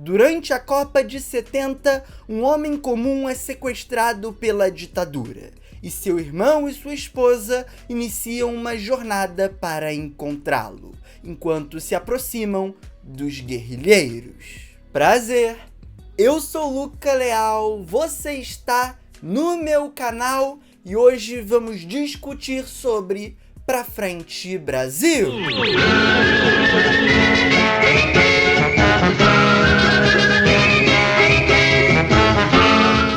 Durante a Copa de 70, um homem comum é sequestrado pela ditadura, e seu irmão e sua esposa iniciam uma jornada para encontrá-lo, enquanto se aproximam dos guerrilheiros. Prazer, eu sou Luca Leal, você está no meu canal e hoje vamos discutir sobre Pra Frente Brasil!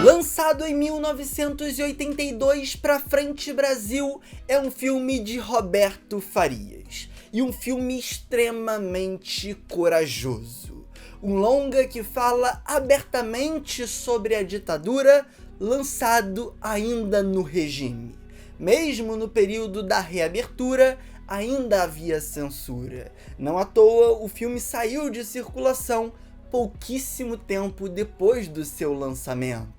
Lançado em 1982, Pra Frente Brasil é um filme de Roberto Farias e um filme extremamente corajoso. Um longa que fala abertamente sobre a ditadura, lançado ainda no regime. Mesmo no período da reabertura, ainda havia censura. Não à toa, o filme saiu de circulação pouquíssimo tempo depois do seu lançamento.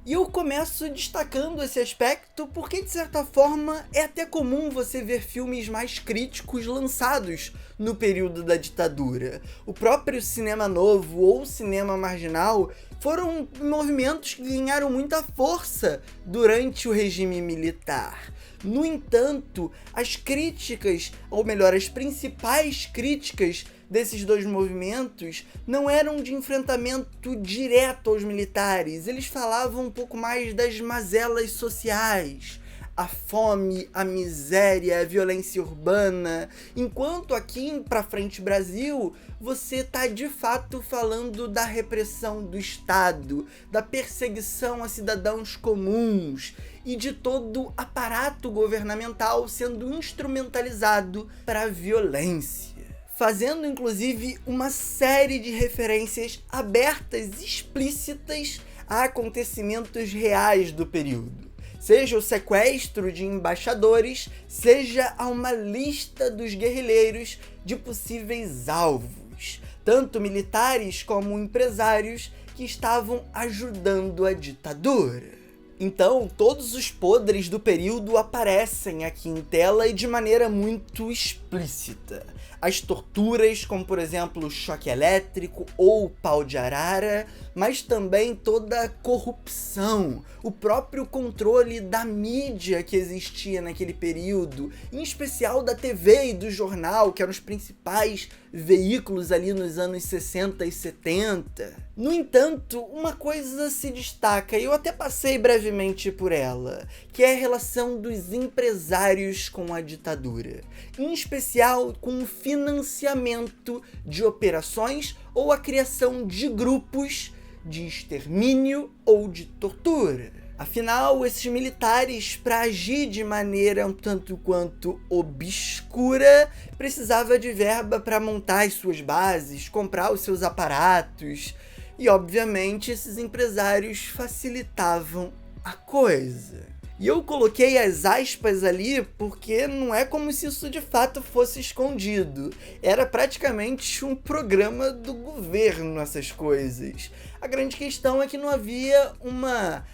E eu começo destacando esse aspecto porque, de certa forma, é até comum você ver filmes mais críticos lançados no período da ditadura. O próprio cinema novo ou cinema marginal foram movimentos que ganharam muita força durante o regime militar. No entanto, as críticas, ou melhor, as principais críticas desses dois movimentos não eram de enfrentamento direto aos militares, eles falavam um pouco mais das mazelas sociais, a fome, a miséria, a violência urbana, enquanto aqui em Pra Frente Brasil você tá de fato falando da repressão do Estado, da perseguição a cidadãos comuns e de todo o aparato governamental sendo instrumentalizado para a violência, fazendo inclusive uma série de referências abertas e explícitas a acontecimentos reais do período. Seja o sequestro de embaixadores, seja a uma lista dos guerrilheiros de possíveis alvos, tanto militares como empresários que estavam ajudando a ditadura. Então, todos os podres do período aparecem aqui em tela e de maneira muito explícita. As torturas, como por exemplo o choque elétrico ou o pau de arara, mas também toda a corrupção, o próprio controle da mídia que existia naquele período, em especial da TV e do jornal, que eram os principais veículos ali nos anos 60 e 70. No entanto, uma coisa se destaca, e eu até passei brevemente por ela, que é a relação dos empresários com a ditadura, em especial com o financiamento de operações ou a criação de grupos de extermínio ou de tortura. Afinal, esses militares, para agir de maneira um tanto quanto obscura, precisava de verba para montar as suas bases, comprar os seus aparatos, e obviamente esses empresários facilitavam a coisa. E eu coloquei as aspas ali porque não é como se isso de fato fosse escondido. Era praticamente um programa do governo essas coisas. A grande questão é que não havia uma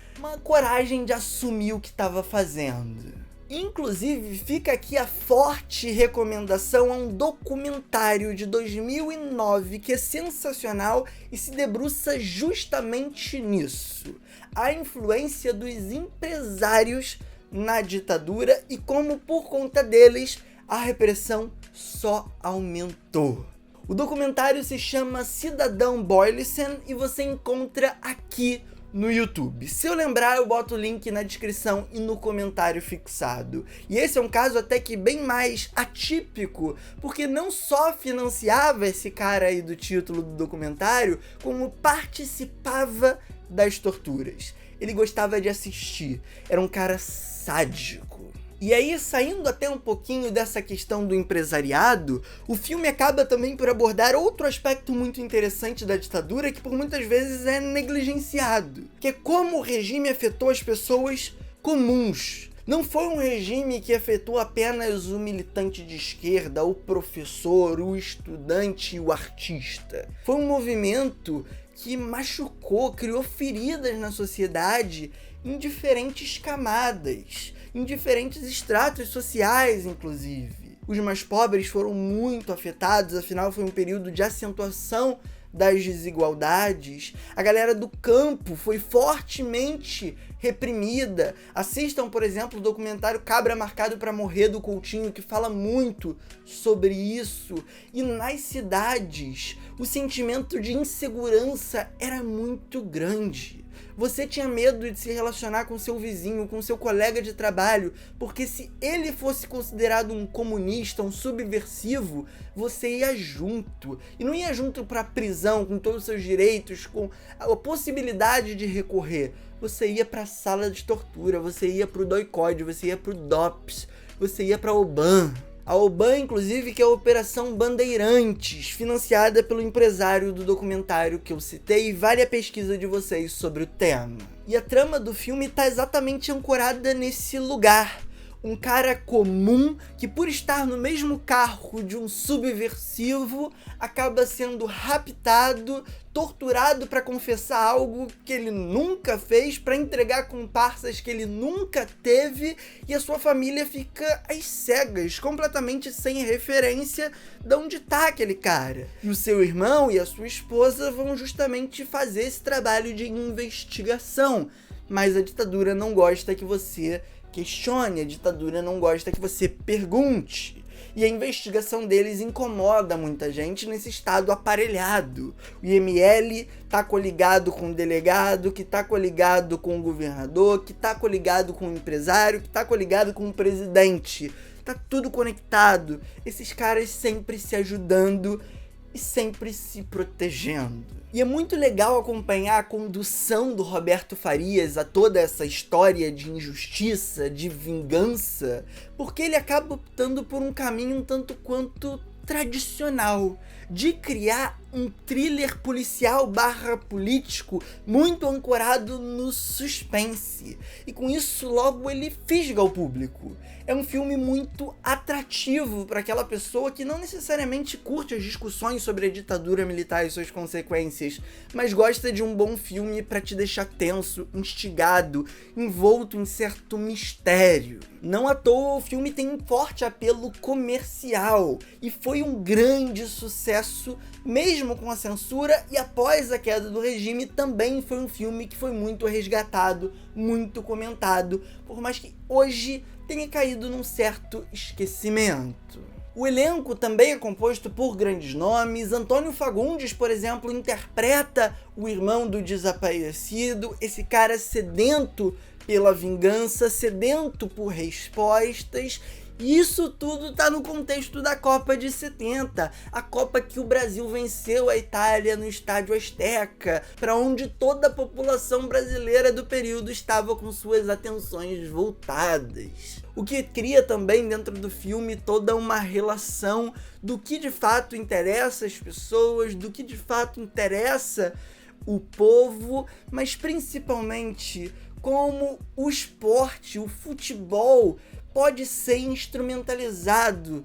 coragem de assumir o que estava fazendo. Inclusive, fica aqui a forte recomendação a um documentário de 2009 que é sensacional e se debruça justamente nisso. A influência dos empresários na ditadura e como, por conta deles, a repressão só aumentou. O documentário se chama Cidadão Boylisson e você encontra aqui no YouTube. Se eu lembrar, eu boto o link na descrição e no comentário fixado. E esse é um caso até que bem mais atípico, porque não só financiava esse cara aí do título do documentário, como participava das torturas. Ele gostava de assistir, era um cara sádico. E aí, saindo até um pouquinho dessa questão do empresariado, o filme acaba também por abordar outro aspecto muito interessante da ditadura que por muitas vezes é negligenciado, que é como o regime afetou as pessoas comuns. Não foi um regime que afetou apenas o militante de esquerda, o professor, o estudante e o artista. Foi um movimento que machucou, criou feridas na sociedade em diferentes camadas, em diferentes estratos sociais, inclusive. Os mais pobres foram muito afetados, afinal foi um período de acentuação das desigualdades. A galera do campo foi fortemente reprimida. Assistam, por exemplo, o documentário Cabra Marcado para Morrer, do Coutinho, que fala muito sobre isso. E nas cidades, o sentimento de insegurança era muito grande. Você tinha medo de se relacionar com seu vizinho, com seu colega de trabalho, porque se ele fosse considerado um comunista, um subversivo, você ia junto. E não ia junto para a prisão, com todos os seus direitos, com a possibilidade de recorrer. Você ia para a sala de tortura, você ia para o doicode, você ia para o DOPS, você ia para a OBAN. A OBAN, inclusive, que é a Operação Bandeirantes, financiada pelo empresário do documentário que eu citei, e vale a pesquisa de vocês sobre o tema. E a trama do filme está exatamente ancorada nesse lugar. Um cara comum que, por estar no mesmo carro de um subversivo, acaba sendo raptado, torturado para confessar algo que ele nunca fez, para entregar comparsas que ele nunca teve, e a sua família fica às cegas, completamente sem referência de onde tá aquele cara. E o seu irmão e a sua esposa vão justamente fazer esse trabalho de investigação, mas a ditadura não gosta que você questione, a ditadura não gosta que você pergunte. E a investigação deles incomoda muita gente nesse estado aparelhado. O IML tá coligado com o delegado, que tá coligado com o governador, que tá coligado com o empresário, que tá coligado com o presidente. Tá tudo conectado. Esses caras sempre se ajudando e sempre se protegendo. E é muito legal acompanhar a condução do Roberto Farias a toda essa história de injustiça, de vingança, porque ele acaba optando por um caminho um tanto quanto tradicional, de criar um thriller policial / político muito ancorado no suspense. E com isso logo ele fisga o público. É um filme muito atrativo para aquela pessoa que não necessariamente curte as discussões sobre a ditadura militar e suas consequências, mas gosta de um bom filme para te deixar tenso, instigado, envolto em certo mistério. Não à toa o filme tem um forte apelo comercial e foi um grande sucesso, mesmo com a censura, e após a queda do regime também foi um filme que foi muito resgatado, muito comentado, por mais que hoje tenha caído num certo esquecimento. O elenco também é composto por grandes nomes. Antônio Fagundes, por exemplo, interpreta o irmão do desaparecido, esse cara sedento pela vingança, sedento por respostas. E isso tudo tá no contexto da Copa de 70, a Copa que o Brasil venceu a Itália no Estádio Azteca, para onde toda a população brasileira do período estava com suas atenções voltadas. O que cria também dentro do filme toda uma relação do que de fato interessa as pessoas, do que de fato interessa o povo, mas principalmente como o esporte, o futebol, pode ser instrumentalizado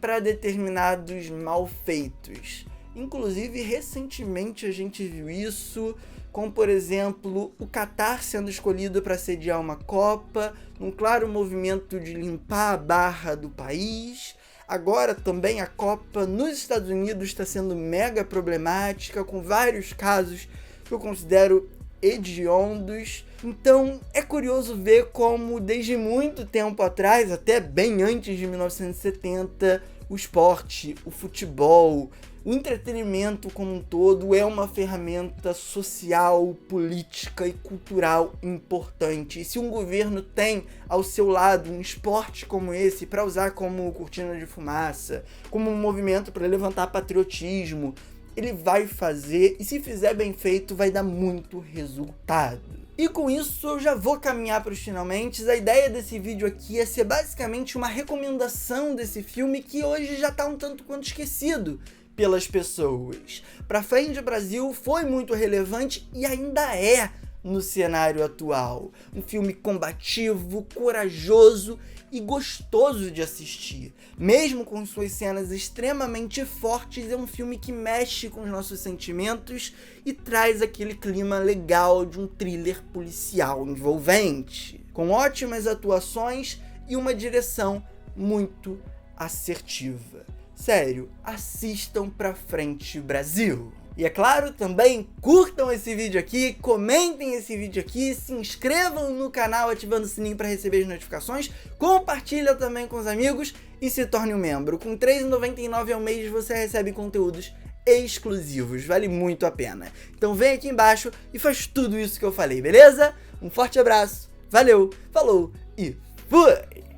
para determinados malfeitos. Inclusive, recentemente a gente viu isso com, por exemplo, o Catar sendo escolhido para sediar uma Copa, num claro movimento de limpar a barra do país. Agora também a Copa nos Estados Unidos está sendo mega problemática, com vários casos que eu considero hediondos. Então é curioso ver como desde muito tempo atrás, até bem antes de 1970, o esporte, o futebol, o entretenimento como um todo é uma ferramenta social, política e cultural importante. E se um governo tem ao seu lado um esporte como esse para usar como cortina de fumaça, como um movimento para levantar patriotismo, ele vai fazer, e se fizer bem feito, vai dar muito resultado. E com isso eu já vou caminhar para os finalmente. A ideia desse vídeo aqui é ser basicamente uma recomendação desse filme que hoje já está um tanto quanto esquecido pelas pessoas. Para Frente Brasil foi muito relevante e ainda é no cenário atual. Um filme combativo, corajoso e gostoso de assistir. Mesmo com suas cenas extremamente fortes, é um filme que mexe com os nossos sentimentos e traz aquele clima legal de um thriller policial envolvente, com ótimas atuações e uma direção muito assertiva. Sério, assistam Pra Frente Brasil! E é claro, também curtam esse vídeo aqui, comentem esse vídeo aqui, se inscrevam no canal ativando o sininho para receber as notificações, compartilha também com os amigos e se torne um membro. Com R$ 3,99 ao mês você recebe conteúdos exclusivos, vale muito a pena. Então vem aqui embaixo e faz tudo isso que eu falei, beleza? Um forte abraço, valeu, falou e fui!